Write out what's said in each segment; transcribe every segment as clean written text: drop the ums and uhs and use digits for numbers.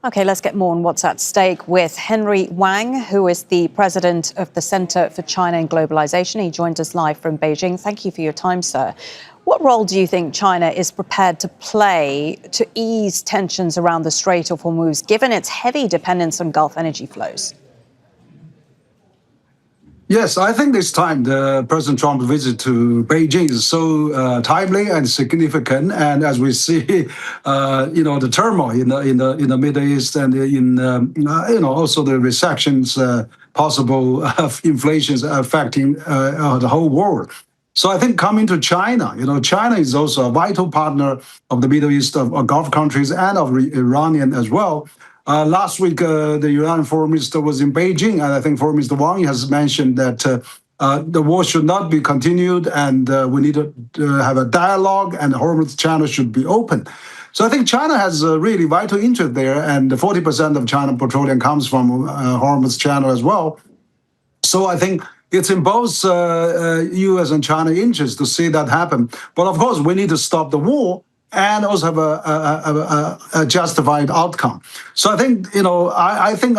Okay, let's get more on what's at stake with Henry Wang, who is the president of the Center for China and Globalization. He joins us live from Beijing. Thank you for your time, sir. What role do you think China is prepared to play to ease tensions around the Strait of Hormuz, given its heavy dependence on Gulf energy flows? Yes, I think this time the President Trump's visit to Beijing is so timely and significant. And as we see, the turmoil in the Middle East and also the recessions, possible inflations affecting the whole world. So I think coming to China, China is also a vital partner of the Middle East, of Gulf countries, and of Iranian as well. Last week, the Iranian foreign minister was in Beijing, and I think Foreign Minister Wang has mentioned that the war should not be continued, and we need to have a dialogue, and the Hormuz channel should be open. So I think China has a really vital interest there, and 40% of China petroleum comes from Hormuz channel as well. So I think it's in both U.S. and China interest to see that happen. But of course, we need to stop the war and also have a justified outcome. So I think, I think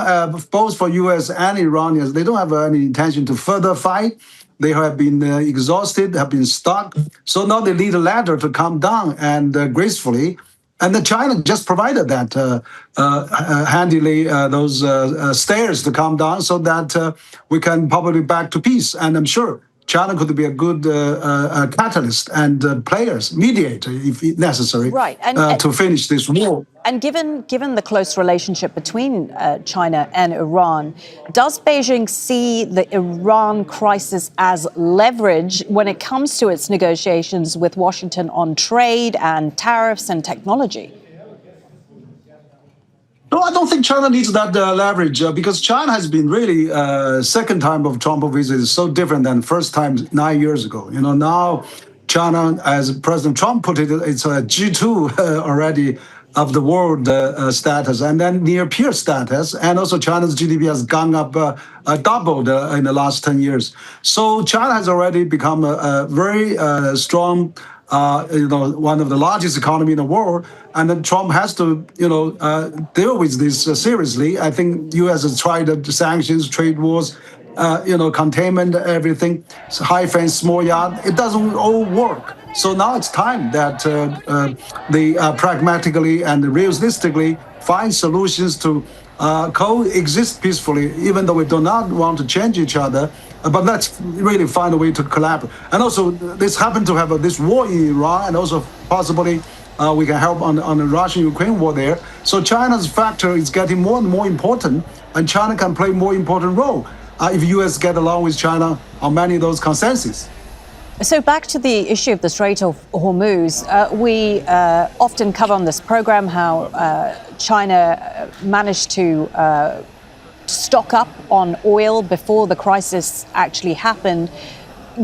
both for U.S. and Iranians, they don't have any intention to further fight. They have been exhausted, have been stuck. So now they need a ladder to come down and gracefully. And then China just provided that handily, those stairs to come down so that we can probably back to peace. And I'm sure China could be a good catalyst and players, mediator, if necessary, right. To finish this war. And given the close relationship between China and Iran, does Beijing see the Iran crisis as leverage when it comes to its negotiations with Washington on trade and tariffs and technology? No, I don't think China needs that leverage because China has been really second time of Trump visit is so different than first time 9 years ago. Now China, as President Trump put it, it's a G2 already of the world status, and then near peer status, and also China's GDP has gone up doubled in the last 10 years. So China has already become a very strong, one of the largest economy in the world, and then Trump has to, deal with this seriously. I think U.S. has tried the sanctions, trade wars, containment, everything, high fence, small yard. It doesn't all work. So now it's time that they pragmatically and realistically find solutions to coexist peacefully, even though we do not want to change each other. But let's really find a way to collaborate. And also, this happened to have this war in Iran, and also possibly we can help on the Russian-Ukraine war there. So China's factor is getting more and more important, and China can play a more important role if U.S. get along with China on many of those consensus. So back to the issue of the Strait of Hormuz, we often cover on this program how China managed to stock up on oil before the crisis actually happened.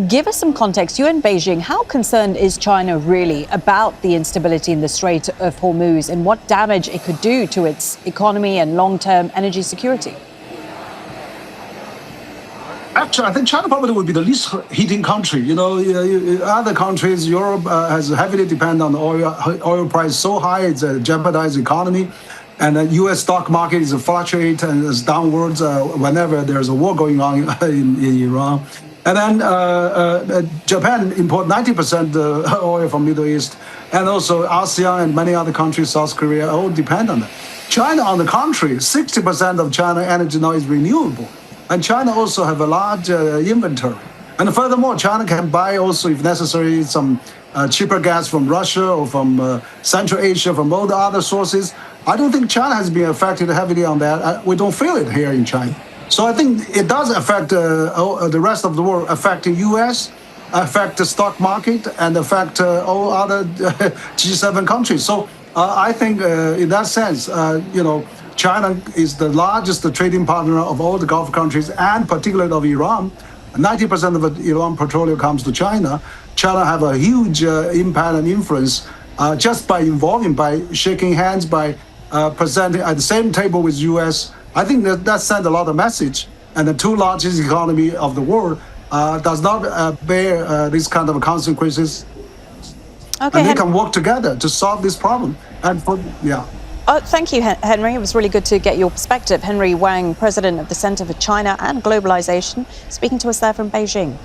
Give us some context. You in Beijing, how concerned is China really about the instability in the Strait of Hormuz and what damage it could do to its economy and long-term energy security? Actually, I think China probably would be the least heating country. Other countries, Europe has heavily depended on oil price so high, it's a jeopardized economy. And the U.S. stock market is fluctuate and is downwards whenever there's a war going on in Iran. And then Japan import 90% oil from Middle East. And also ASEAN and many other countries, South Korea, all depend on that. China, on the contrary, 60% of China energy now is renewable. And China also have a large inventory. And furthermore, China can buy also, if necessary, some cheaper gas from Russia or from Central Asia, from all the other sources. I don't think China has been affected heavily on that. We don't feel it here in China. So I think it does affect the rest of the world, affect the U.S., affect the stock market, and affect all other G7 countries. So I think in that sense, China is the largest trading partner of all the Gulf countries, and particularly of Iran. 90% of Iran petroleum comes to China. China have a huge impact and influence just by involving, by shaking hands, by presenting at the same table with U.S. I think that sends a lot of message. And the two largest economy of the world does not bear these kind of consequences. Okay, and they can work together to solve this problem. And Thank you, Henry. It was really good to get your perspective. Henry Wang, president of the Center for China and Globalization, speaking to us there from Beijing.